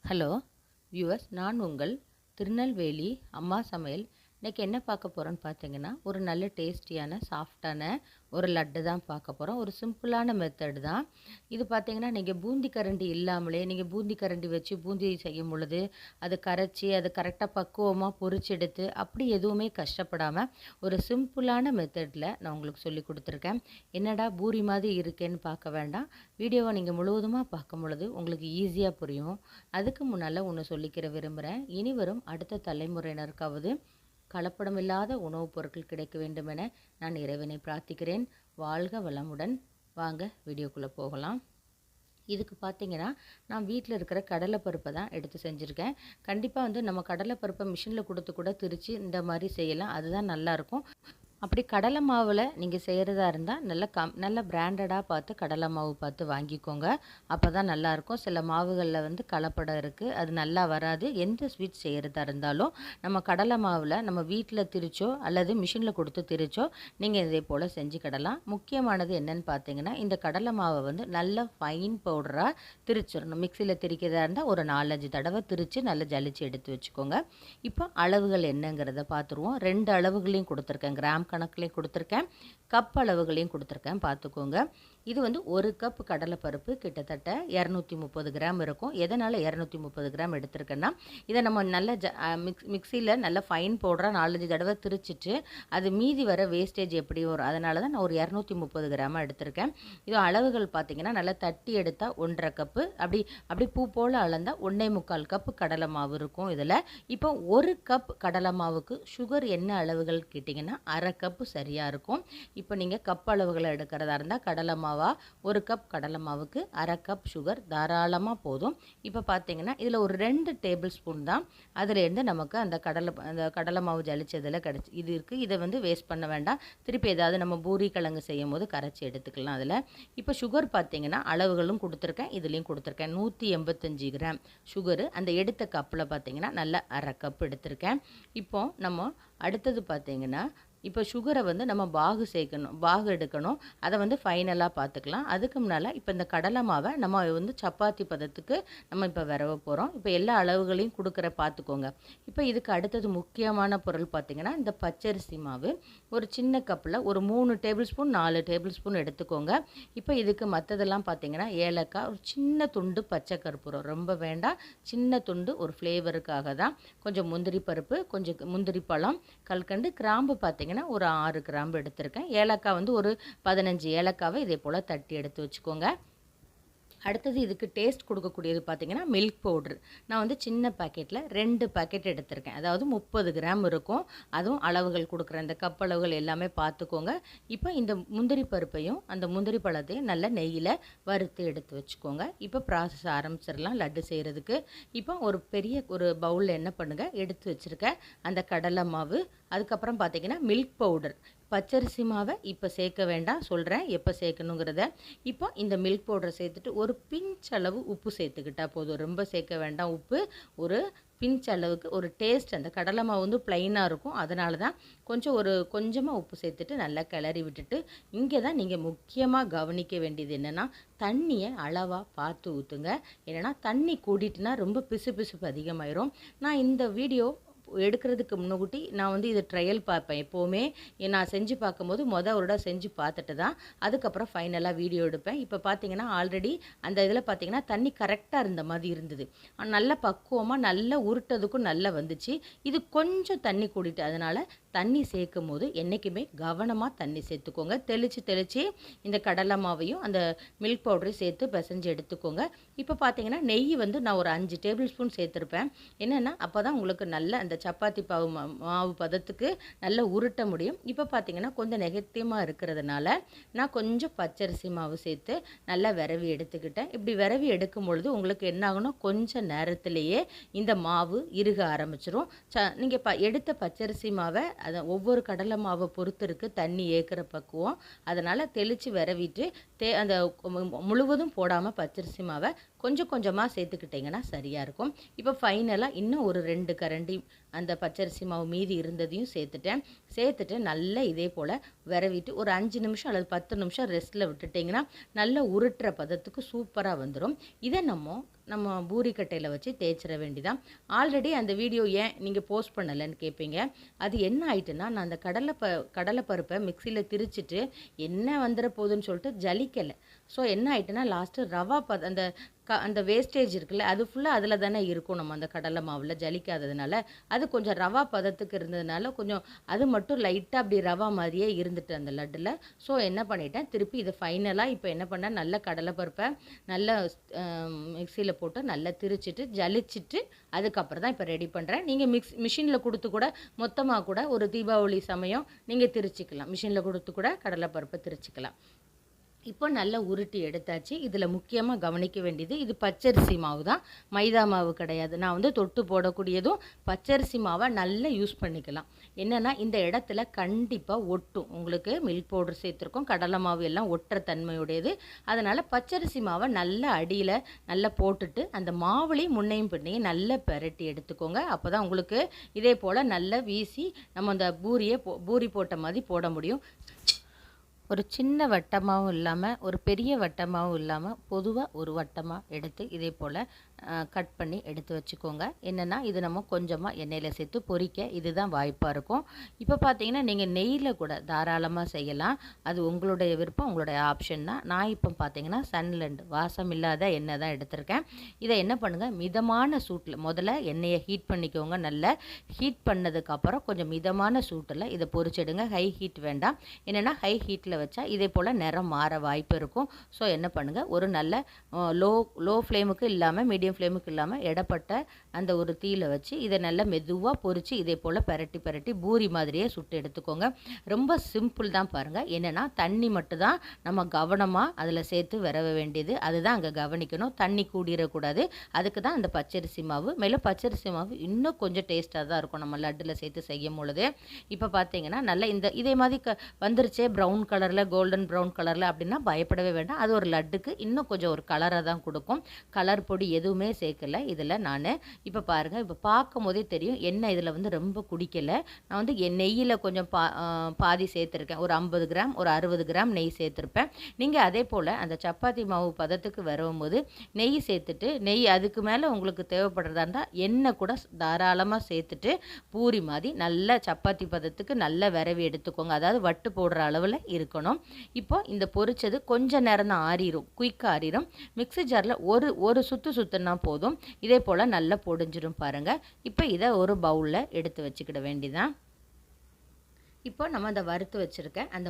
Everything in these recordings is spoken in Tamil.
ஹலோ வியூவர்ஸ், நான் உங்கள் திருநெல்வேலி அம்மா சமையல். இன்றைக்கி என்ன பார்க்க போகிறோன்னு பார்த்தீங்கன்னா, ஒரு நல்ல டேஸ்டியான சாஃப்டான ஒரு லட்டு தான் பார்க்க போகிறோம். ஒரு சிம்பிளான மெத்தடு தான் இது. பார்த்தீங்கன்னா, நீங்கள் பூந்தி கரண்டி இல்லாமலே நீங்கள் பூந்தி கரண்டி வச்சு பூந்தி செய்யும் பொழுது அதை கரைச்சி அதை கரெக்டாக பக்குவமாக பொரிச்செடுத்து அப்படி எதுவுமே கஷ்டப்படாமல் ஒரு சிம்பிளான மெத்தடில் நான் உங்களுக்கு சொல்லி கொடுத்துருக்கேன். என்னடா பூரி மாதிரி இருக்கேன்னு பார்க்க வேண்டாம். வீடியோவை நீங்கள் முழுவதுமாக பார்க்கும் பொழுது உங்களுக்கு ஈஸியாக புரியும். அதுக்கு முன்னால் ஒன்று சொல்லிக்கிற விரும்புகிறேன். இனி வரும் அடுத்த தலைமுறையினருக்காவது கலப்படமில்லாத உணவுப் பொருட்கள் கிடைக்க வேண்டும் என நான் இறைவனை பிரார்த்திக்கிறேன். வாழ்க வளமுடன். வாங்க வீடியோக்குள்ளே போகலாம். இதுக்கு பார்த்தீங்கன்னா, நான் வீட்டில் இருக்கிற கடலைப்பருப்பை தான் எடுத்து செஞ்சுருக்கேன். கண்டிப்பாக நம்ம கடலைப்பருப்பை மிஷினில் கொடுத்து கூட திரித்து இந்த மாதிரி செய்யலாம். அதுதான் நல்லாயிருக்கும். அப்படி கடலை மாவில் நீங்கள் செய்கிறதா இருந்தால் நல்ல பிராண்டடாக பார்த்து கடலை மாவு பார்த்து வாங்கிக்கோங்க. அப்போ தான் நல்லாயிருக்கும். சில மாவுகளில் கலப்படம் இருக்குது, அது நல்லா வராது. எந்த ஸ்வீட் செய்கிறதா இருந்தாலும் நம்ம கடலை மாவில் நம்ம வீட்டில் திரிச்சோ அல்லது மிஷினில் கொடுத்து திரிச்சோ நீங்கள் இதே போல் செஞ்சுக்கிடலாம். முக்கியமானது என்னென்னு பார்த்தீங்கன்னா, இந்த கடலை மாவை நல்ல ஃபைன் பவுடராக திரிச்சிடணும். மிக்சியில் திரிக்கிறதா இருந்தால் ஒரு 4-5 தடவை திரித்து நல்லா ஜலிச்சு எடுத்து வச்சுக்கோங்க. இப்போ அளவுகள் என்னங்கிறத பார்த்துருவோம். 2 அளவுகளையும் கொடுத்துருக்கேன். கிராம் கணக்குலையும் கொடுத்துருக்கேன், கப் அளவுகளையும் கொடுத்துருக்கேன், பார்த்துக்கோங்க. இது ஒரு கப் கடலைப்பருப்பு கிட்டத்தட்ட 230 கிராம் இருக்கும். எதனால் 230 கிராம் எடுத்திருக்கேன்னா, இதை நம்ம நல்ல மிக்சியில் நல்ல ஃபைன் பவுடராக 4-5 தடவை திரிச்சிட்டு அது மீதி வர வேஸ்டேஜ் எப்படி வரும், அதனால தான் நான் ஒரு 230 கிராமாக எடுத்திருக்கேன். இது அளவுகள் பார்த்திங்கன்னா, நல்லா தட்டி எடுத்தால் 1.5 கப்பு, அப்படி பூ போல் அளந்தால் 1.25 கப்பு கடலை மாவு இருக்கும் இதில். இப்போ 1 கப் கடலை மாவுக்கு சுகர் என்ன அளவுகள் கேட்டிங்கன்னா, அரை கப்பு சரியாக இருக்கும். இப்போ நீங்கள் கப் அளவுகளை எடுக்கிறதா இருந்தால் கடலை மாவா 1 கப் கடலை மாவுக்கு அரை கப் சுகர் தாராளமாக போதும். இப்போ பார்த்தீங்கன்னா, இதில் ஒரு 2 டேபிள் ஸ்பூன் தான் அதுலேருந்து நமக்கு அந்த கடலை மாவு ஜலிச்சதில் கிடச்சி இது இருக்குது. இதை வேஸ்ட் பண்ண வேண்டாம். திருப்பி ஏதாவது நம்ம பூரி கிழங்கு செய்யும் போது கரைச்சி எடுத்துக்கலாம் அதில். இப்போ சுகர் பார்த்தீங்கன்னா, அளவுகளும் கொடுத்துருக்கேன், இதுலேயும் கொடுத்துருக்கேன். 185 கிராம் சுகரு அந்த எடுத்த கப்பில் பார்த்தீங்கன்னா நல்லா அரை கப் எடுத்திருக்கேன். இப்போ நம்ம அடுத்தது பார்த்தீங்கன்னா, இப்போ சுகரை நம்ம பாகு எடுக்கணும். அதை ஃபைனலாக பார்த்துக்கலாம். அதுக்கு முன்னால் இப்போ இந்த கடலை மாவை நம்ம சப்பாத்தி பதத்துக்கு நம்ம இப்போ விரவ போகிறோம். இப்போ எல்லா அளவுகளையும் கொடுக்குற பார்த்துக்கோங்க. இப்போ இதுக்கு அடுத்தது முக்கியமான பொருள் பார்த்திங்கன்னா, இந்த பச்சரிசி மாவு ஒரு சின்ன கப்பில் ஒரு 3 டேபிள் ஸ்பூன் 4 டேபிள் ஸ்பூன் எடுத்துக்கோங்க. இப்போ இதுக்கு மற்றதெல்லாம் பார்த்திங்கன்னா, ஏலக்காய், ஒரு சின்ன துண்டு பச்சை கற்பூரம், ரொம்ப வேண்டாம், சின்ன துண்டு ஒரு ஃப்ளேவருக்காக தான், கொஞ்சம் முந்திரி பருப்பு, கொஞ்சம் முந்திரி பழம், கல்கண்டு, கிராம்பு பார்த்திங்கன்னா ஒரு 6 கிராம்பு எடுத்திருக்கேன். ஏலக்காய் ஒரு 15 ஏலக்காவை இதே போல் தட்டி எடுத்து வச்சுக்கோங்க. அடுத்தது இதுக்கு டேஸ்ட் கொடுக்கக்கூடியது பார்த்திங்கன்னா, மில்க் பவுட்ரு. நான் சின்ன பாக்கெட்டில் 2 பாக்கெட் எடுத்திருக்கேன். அதாவது 30 கிராம் இருக்கும். அதுவும் அளவுகள் கொடுக்குறேன், இந்த கப் அளவுகள் எல்லாமே பார்த்துக்கோங்க. இப்போ இந்த முந்திரி பருப்பையும் அந்த முந்திரி பழத்தையும் நல்ல நெய்யில் வறுத்து எடுத்து வச்சுக்கோங்க. இப்போ ப்ராசஸ் ஆரம்பிச்சிடலாம் லட்டு செய்கிறதுக்கு. இப்போ ஒரு பவுலில் என்ன பண்ணுங்கள், எடுத்து வச்சுருக்க அந்த கடலை மாவு, அதுக்கப்புறம் பார்த்திங்கன்னா மில்க் பவுடர், பச்சரிசி மாவை இப்போ சேர்க்க வேண்டாம், சொல்கிறேன் எப்போ சேர்க்கணுங்கிறத. இப்போ இந்த மில்க் பவுடரை சேர்த்துட்டு ஒரு பிஞ்ச் அளவு உப்பு சேர்த்துக்கிட்டால் போதும். ரொம்ப சேர்க்க வேண்டாம் உப்பு. ஒரு பிஞ்ச் அளவுக்கு ஒரு டேஸ்ட், அந்த கடலை மாவு ப்ளைனாக இருக்கும், அதனால தான் கொஞ்சமாக உப்பு சேர்த்துட்டு நல்லா கிளறி விட்டுட்டு, இங்கே தான் நீங்கள் முக்கியமாக கவனிக்க வேண்டியது என்னென்னா, தண்ணியை அளவாக பார்த்து ஊற்றுங்க. என்னென்னா தண்ணி கூடிட்டுனா ரொம்ப பிசுபிசுப்பு அதிகமாயிரும். நான் இந்த வீடியோ எடுக்கிறதுக்கு முன்னக்கூட்டி நான் இது ட்ரையல் பார்ப்பேன். எப்போவுமே நான் செஞ்சு பார்க்கும்போது ஒரு செஞ்சு பார்த்துட்டு தான் அதுக்கப்புறம் ஃபைனலாக வீடியோ எடுப்பேன். இப்போ பார்த்தீங்கன்னா, ஆல்ரெடி அந்த இதில் பார்த்தீங்கன்னா தண்ணி கரெக்டாக இருந்த மாதிரி இருந்தது. நல்ல பக்குவமாக நல்லா உருட்டதுக்கும் நல்லா வந்துச்சு. இது கொஞ்சம் தண்ணி கூடிட்டு, அதனால் தண்ணி சேர்க்கும் போது என்றைக்குமே கவனமாக தண்ணி சேர்த்துக்கோங்க. தெளித்து இந்த கடலை மாவையும் அந்த மில்க் பவுடரையும் சேர்த்து பிசைஞ்சு எடுத்துக்கோங்க. இப்போ பார்த்தீங்கன்னா, நெய் நான் ஒரு 5 டேபிள் ஸ்பூன் சேர்த்துருப்பேன். என்னென்னா அப்போ தான் உங்களுக்கு நல்ல அந்த சப்பாத்தி மாவு பதத்துக்கு நல்லா உருட்ட முடியும். இப்போ பார்த்தீங்கன்னா, கொஞ்சம் நெகட்டிவாக இருக்கிறதுனால நான் கொஞ்சம் பச்சரிசி மாவு சேர்த்து நல்லா விரவி எடுத்துக்கிட்டேன். இப்படி விரவி எடுக்கும் பொழுது உங்களுக்கு என்ன ஆகணும், கொஞ்சம் நேரத்திலேயே இந்த மாவு இறுக ஆரம்பிச்சிரும். நீங்கள் எடுத்த பச்சரிசி மாவை அதை ஒவ்வொரு கடலை மாவை பொறுத்து இருக்குது தண்ணி ஏற்கிற பக்குவம். அதனால் தெளித்து விரவிட்டு அந்த முழுவதும் போடாமல் பச்சரிசி மாவை கொஞ்சம் கொஞ்சமாக சேர்த்துக்கிட்டிங்கன்னா சரியாக இருக்கும். இப்போ ஃபைனலாக இன்னும் ஒரு 2 கரண்டி அந்த பச்சரிசி மாவு மீதி இருந்ததையும் சேர்த்துட்டு நல்லா இதே போல் விரவிட்டு ஒரு 5 நிமிஷம் அல்லது 10 நிமிஷம் ரெஸ்ட்டில் விட்டுட்டிங்கன்னா நல்ல உருட்டுற பதத்துக்கு சூப்பராக வந்துடும். இதை நம்ம பூரிக்கட்டையில் வச்சு தேய்ச்சிட வேண்டிதான். ஆல்ரெடி அந்த வீடியோ ஏன் நீங்கள் போஸ்ட் பண்ணலைன்னு கேட்பீங்க. அது என்ன ஆயிட்டுன்னா, நான் அந்த கடலைப்பருப்பை மிக்சியில் திரிச்சிட்டு என்ன வந்துட போகுதுன்னு சொல்லிட்டு ஜலிக்கலை. ஸோ என்ன ஆயிட்டுன்னா லாஸ்ட்டு ரவா அந்த வேஸ்டேஜ் இருக்குல்ல, அது ஃபுல்லாக அதில் தானே இருக்கும். நம்ம அந்த கடலை மாவில் ஜலிக்காததுனால அது கொஞ்சம் ரவா பதத்துக்கு இருந்ததுனால கொஞ்சம் அது மட்டும் லைட்டாக அப்படி ரவா மாதிரியே இருந்துட்டு அந்த லட்டில். ஸோ என்ன பண்ணிட்டேன், திருப்பி இதை ஃபைனலாக இப்போ என்ன பண்ணேன், நல்ல கடலைப்பருப்பை நல்லா மிக்சியில் போட்டு நல்லா திரிச்சிட்டு ஜலிச்சிட்டு அதுக்கப்புறம் தான் இப்போ ரெடி பண்ணுறேன். நீங்கள் மிஷினில் கொடுத்து கூட மொத்தமாக கூட ஒரு தீபாவளி சமயம் நீங்கள் திரிச்சிக்கலாம். மிஷினில் கொடுத்து கூட கடலைப்பருப்பை திரிச்சிக்கலாம். இப்போ நல்லா உருட்டி எடுத்தாச்சு. இதில் முக்கியமாக கவனிக்க வேண்டியது, இது பச்சரிசி மாவு தான், மைதா மாவு கிடையாது. நான் தொட்டு போடக்கூடியதும் பச்சரிசி மாவை நல்லா யூஸ் பண்ணிக்கலாம். என்னென்னா இந்த இடத்துல கண்டிப்பாக ஒட்டும். உங்களுக்கு மில்க் பவுடர் சேர்த்துருக்கோம், கடலை மாவு எல்லாம் ஒட்டுற தன்மையுடையது. அதனால் பச்சரிசி மாவை நல்லா அடியில் நல்லா போட்டுட்டு அந்த மாவுலையும் முன்னையும் பின்னையும் நல்லா பெரட்டி எடுத்துக்கோங்க. அப்போ தான் உங்களுக்கு இதே போல் நல்லா வீசி நம்ம அந்த பூரி போட்ட மாதிரி போட முடியும். ஒரு சின்ன வட்டமாகவும் இல்லாமல் ஒரு பெரிய வட்டமாகவும் இல்லாமல் பொதுவாக ஒரு வட்டமாக எடுத்து இதே போல் கட் பண்ணி எடுத்து வச்சுக்கோங்க. என்னென்னா இது நம்ம கொஞ்சமாக எண்ணெயில் சேர்த்து பொரிக்க இதுதான் வாய்ப்பாக இருக்கும். இப்போ பார்த்தீங்கன்னா நீங்கள் நெய்யில் கூட தாராளமாக செய்யலாம். அது உங்களுடைய விருப்பம், உங்களுடைய ஆப்ஷன் தான். நான் இப்போ பார்த்தீங்கன்னா சன்லண்ட் வாசம் இல்லாத எண்ணெய் தான் எடுத்திருக்கேன். இதை என்ன பண்ணுங்கள், மிதமான சூட்டில் முதல்ல எண்ணெயை ஹீட் பண்ணிக்கோங்க. நல்லா ஹீட் பண்ணதுக்கப்புறம் கொஞ்சம் மிதமான சூட்டில் இதை பொரிச்சிடுங்க. ஹை ஹீட் வேண்டாம். என்னென்னா ஹை ஹீட்டில் வச்சா இதே போல் நிறம் மாற வாய்ப்பு இருக்கும். ஸோ என்ன பண்ணுங்கள், ஒரு நல்ல லோ ஃப்ளேமுக்கு இல்லாமல் மீடியம் ஃப்ளேமுக்கு இல்லாமல் இடப்பட்ட அந்த ஒரு தீயில் வச்சு இதை நல்லா மெதுவாக பொரித்து இதே போல் பெரட்டி பூரி மாதிரியே சுட்டு எடுத்துக்கோங்க. ரொம்ப சிம்பிள் தான் பாருங்கள். என்னென்னா தண்ணி மட்டும்தான் நம்ம கவனமாக அதில் சேர்த்து விரவ வேண்டியது. அதுதான் அங்கே கவனிக்கணும். தண்ணி கூடிடக்கூடாது. அதுக்கு தான் அந்த பச்சரிசி மாவு. மேலும் பச்சரிசி மாவு இன்னும் கொஞ்சம் டேஸ்ட்டாக தான் இருக்கும் நம்ம லட்டில் சேர்த்து செய்யும் பொழுது. இப்போ பார்த்தீங்கன்னா நல்லா இதே மாதிரி வந்துருச்சே ப்ரௌன் கலரில், கோல்டன் ப்ரௌன் கலரில் அப்படின்னா பயப்படவே வேண்டாம். அது ஒரு லட்டுக்கு இன்னும் கொஞ்சம் ஒரு கலராக தான் கொடுக்கும். கலர் பொடி எதுவுமே சேர்க்கலை இதில் நான். இப்போ பாருங்கள், இப்போ பார்க்கும் போதே தெரியும் எண்ணெய் இதில் ரொம்ப குடிக்கலை. நான் நெய்யில் கொஞ்சம் பாதி சேர்த்துருக்கேன். ஒரு 50 கிராம் ஒரு 60 கிராம் நெய் சேர்த்துருப்பேன். நீங்கள் அதே போல் அந்த சப்பாத்தி மாவு பதத்துக்கு வரவும் போது நெய் சேர்த்துட்டு, நெய் அதுக்கு மேலே உங்களுக்கு தேவைப்படுறதா இருந்தால் எண்ணெய் கூட தாராளமாக சேர்த்துட்டு பூரி மாதிரி நல்ல சப்பாத்தி பதத்துக்கு நல்லா விரவி எடுத்துக்கோங்க. அதாவது வட்டு போடுற அளவில் இருக்கணும். இப்போ இந்த பொரிச்சது கொஞ்சம் நேரம் தான் ஆறிடும், குயிக்காக ஆறிடும். மிக்ஸி ஜாரில் ஒரு சுற்றுனா போதும். இதே போல் நல்லா பொடிஞ்சிடும் பாருங்கள். இப்போ இதை ஒரு பவுலில் எடுத்து வச்சுக்கிட வேண்டியதான். இப்போ நம்ம அந்த வறுத்து வச்சுருக்க அந்த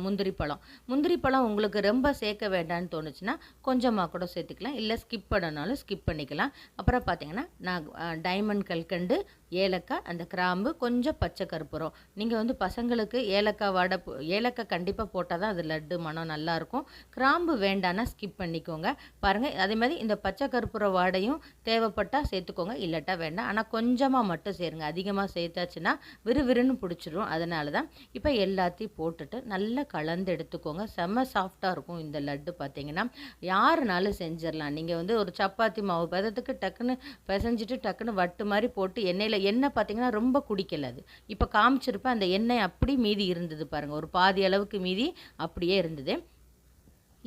முந்திரி பழம் உங்களுக்கு ரொம்ப சேர்க்க வேண்டாம்னு தோணுச்சுன்னா கொஞ்சமாக கூட சேர்த்துக்கலாம். இல்லை ஸ்கிப் பண்ணனாலும் ஸ்கிப் பண்ணிக்கலாம். அப்புறம் பார்த்தீங்கன்னா நான் டைமண்ட் கல்கண்டு, ஏலக்காய், அந்த கிராம்பு, கொஞ்சம் பச்சை கற்பூரம். நீங்கள் பசங்களுக்கு ஏலக்காய் கண்டிப்பாக போட்டால் தான் அது லட்டு மனம் நல்லாயிருக்கும். கிராம்பு வேண்டான்னா ஸ்கிப் பண்ணிக்கோங்க. பாருங்கள், அதே மாதிரி இந்த பச்சை கற்பூர வாடையும் தேவைப்பட்டால் சேர்த்துக்கோங்க, இல்லாட்டா வேண்டாம். ஆனால் கொஞ்சமாக மட்டும் சேருங்க. அதிகமாக சேர்த்தாச்சுன்னா விறுவிறுன்னு பிடிச்சிடும். அதனால தான் இப்போ எல்லாத்தையும் போட்டுட்டு நல்லா கலந்து எடுத்துக்கோங்க. செம்ம சாஃப்டாக இருக்கும் இந்த லட்டு. பார்த்தீங்கன்னா யாருனாலும் செஞ்சிடலாம். நீங்கள் ஒரு சப்பாத்தி மாவு பதத்துக்கு டக்குன்னு பிசைஞ்சிட்டு டக்குன்னு வட்டு மாதிரி போட்டு எண்ணெய் பார்த்தீங்கன்னா ரொம்ப குடிக்கல. அது இப்போ காமிச்சிருப்பேன், அந்த எண்ணெய் அப்படி மீதி இருந்தது பாருங்கள், ஒரு பாதி அளவுக்கு மீதி அப்படியே இருந்தது.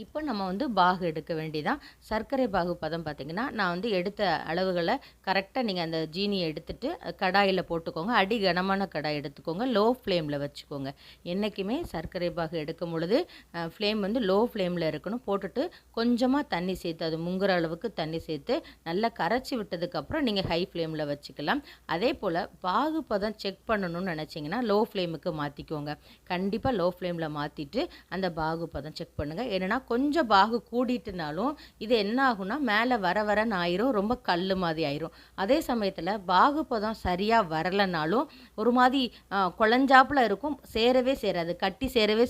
இப்போ நம்ம பாகு எடுக்க வேண்டியதான். சர்க்கரை பாகு பதம் பார்த்திங்கன்னா நான் எடுத்த அளவுகளை கரெக்டாக நீங்கள் அந்த ஜீனியை எடுத்துகிட்டு கடாயில் போட்டுக்கோங்க. அடி கனமான கடாய் எடுத்துக்கோங்க. லோ ஃப்ளேமில் வச்சுக்கோங்க. என்றைக்குமே சர்க்கரை பாகு எடுக்கும் பொழுது ஃப்ளேம் லோ ஃப்ளேமில் இருக்கணும். போட்டுட்டு கொஞ்சமாக தண்ணி சேர்த்து, அது முங்குற அளவுக்கு தண்ணி சேர்த்து நல்லா கரைச்சி விட்டதுக்கப்புறம் நீங்கள் ஹை ஃப்ளேமில் வச்சுக்கலாம். அதே போல் பாகு பதம் செக் பண்ணணும்னு நினச்சிங்கன்னா லோ ஃப்ளேமுக்கு மாற்றிக்கோங்க. கண்டிப்பாக லோ ஃப்ளேமில் மாற்றிட்டு அந்த பாகு பதம் செக் பண்ணுங்கள். ஏன்னா கொஞ்சம் பாகு கூடிட்டுனாலும் இது என்ன ஆகும்னா மேலே வரன்னு ஆயிரும், ரொம்ப கல் மாதிரி ஆயிரும். அதே சமயத்தில் பாகு பதம் சரியாக வரலைனாலும் ஒரு மாதிரி குழஞ்சாப்பில் இருக்கும், சேரவே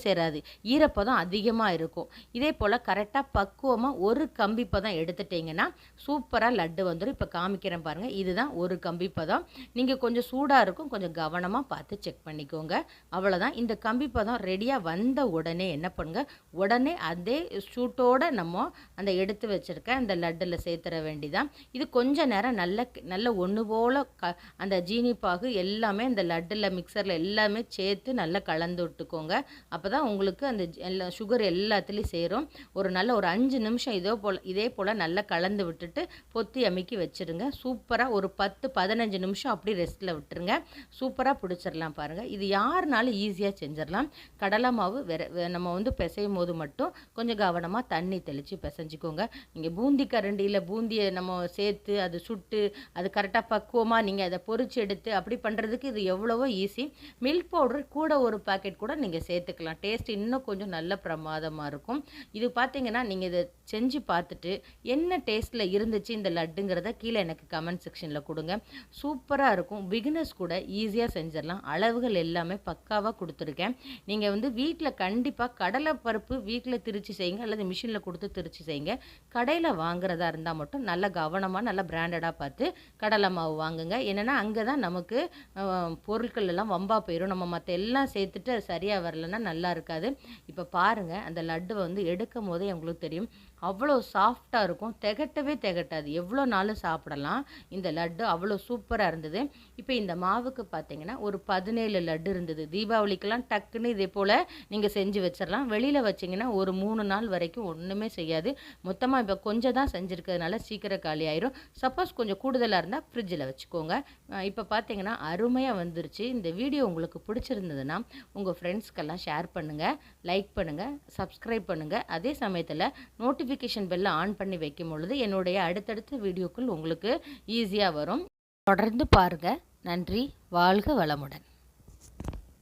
சேராது, ஈரப்பதம் அதிகமாக இருக்கும். இதே போல் கரெக்டாக பக்குவமாக ஒரு கம்பி பதம் எடுத்துட்டிங்கன்னா சூப்பராக லட்டு வந்துடும். இப்போ காமிக்கிறேன் பாருங்கள், இதுதான் ஒரு கம்பி பதம். நீங்கள் கொஞ்சம் சூடாக இருக்கும், கொஞ்சம் கவனமாக பார்த்து செக் பண்ணிக்கோங்க. அவ்வளோதான். இந்த கம்பி பதம் ரெடியாக வந்த உடனே என்ன பண்ணுங்க, உடனே அதே சூட்டோடு நம்ம அந்த எடுத்து வச்சுருக்க அந்த லட்டில் சேர்த்துற வேண்டிதான். இது கொஞ்ச நேரம் நல்ல ஒன்று போல் அந்த ஜீனி பாகு எல்லாமே அந்த லட்டில் மிக்சரில் எல்லாமே சேர்த்து நல்லா கலந்து விட்டுக்கோங்க. அப்போ தான் உங்களுக்கு அந்த சுகர் எல்லாத்துலேயும் சேரும். ஒரு 5 நிமிஷம் இதே போல் நல்லா கலந்து விட்டுட்டு பொத்தி அமுக்கி வச்சுருங்க. சூப்பராக ஒரு 10-15 நிமிஷம் அப்படி ரெஸ்ட்டில் விட்டுருங்க. சூப்பராக பிடிச்சிடலாம் பாருங்கள். இது யாருனாலும் ஈஸியாக செஞ்சிடலாம். கடலை மாவு நம்ம பிசையும் போது மட்டும் கொஞ்சம் கவனமாக தண்ணி தெளித்து பிசைஞ்சிக்கோங்க. நீங்கள் பூந்தி கரண்டியில் பூந்தியை நம்ம சேர்த்து அது சுட்டு அது கரெக்டாக பக்குவமாக நீங்கள் அதை பொரிச்சு எடுத்து அப்படி பண்ணுறதுக்கு இது எவ்வளவோ ஈஸி. மில்க் பவுடர் கூட ஒரு பாக்கெட் கூட நீங்கள் சேர்த்துக்கலாம். டேஸ்ட் இன்னும் கொஞ்சம் நல்ல பிரமாதமாக இருக்கும். இது பார்த்தீங்கன்னா நீங்கள் இதை செஞ்சு பார்த்துட்டு என்ன டேஸ்ட்டில் இருந்துச்சு இந்த லட்டுங்கிறத கீழே எனக்கு கமெண்ட் செக்ஷனில் கொடுங்க. சூப்பராக இருக்கும். பிகினர்ஸ் கூட ஈஸியாக செஞ்சிடலாம். அளவுகள் எல்லாமே பக்காவாக கொடுத்துருக்கேன். நீங்கள் வீட்டில் கண்டிப்பாக கடலை பருப்பு வீட்டில் திரிச்சு செய்யுங்க, அல்லது மிஷினில் கொடுத்து திரிச்சு செய்யுங்க. கடையில் வாங்குறதா இருந்தால் மட்டும் நல்ல கவனமாக நல்லா பிராண்டடாக பார்த்து கடலை மாவு வாங்குங்க. என்னென்னா அங்கே தான் நமக்கு பொருட்கள் எல்லாம் வம்பா போயிடும். நம்ம மற்ற எல்லாம் சேர்த்துட்டு அது சரியாக வரலன்னா நல்லா இருக்காது. இப்போ பாருங்கள், அந்த லட்டு எடுக்கும் போதே உங்களுக்கு தெரியும் அவ்வளோ சாஃப்டாக இருக்கும். திகட்டாது. எவ்வளோ நாளும் சாப்பிடலாம். இந்த லட்டு அவ்வளோ சூப்பராக இருந்தது. இப்போ இந்த மாவுக்கு பார்த்தீங்கன்னா ஒரு 17 லட்டு இருந்தது. தீபாவளிக்கெல்லாம் டக்குன்னு இதே போல் நீங்கள் செஞ்சு வச்சிடலாம். வெளியில் வச்சிங்கன்னா ஒரு 3 நாள் வரைக்கும் ஒன்றுமே செய்யாது. மொத்தமாக இப்போ கொஞ்சம் தான் செஞ்சுருக்கிறதுனால சீக்கிரம் காலி ஆயிரும். சப்போஸ் கொஞ்சம் கூடுதலாக இருந்தால் ஃப்ரிட்ஜில் வச்சுக்கோங்க. இப்போ பார்த்தீங்கன்னா அருமையாக வந்துருச்சு. இந்த வீடியோ உங்களுக்கு பிடிச்சிருந்ததுன்னா உங்கள் ஃப்ரெண்ட்ஸ்க்கெல்லாம் ஷேர் பண்ணுங்கள், லைக் பண்ணுங்கள், சப்ஸ்கிரைப் பண்ணுங்கள். அதே சமயத்தில் நோட்டிஃபிகேஷன் பெல்லை ஆன் பண்ணி வைக்கும் பொழுது என்னுடைய அடுத்தடுத்த வீடியோக்கள் உங்களுக்கு ஈஸியாக வரும். தொடர்ந்து பாருங்கள். நன்றி. வாழ்க வளமுடன்.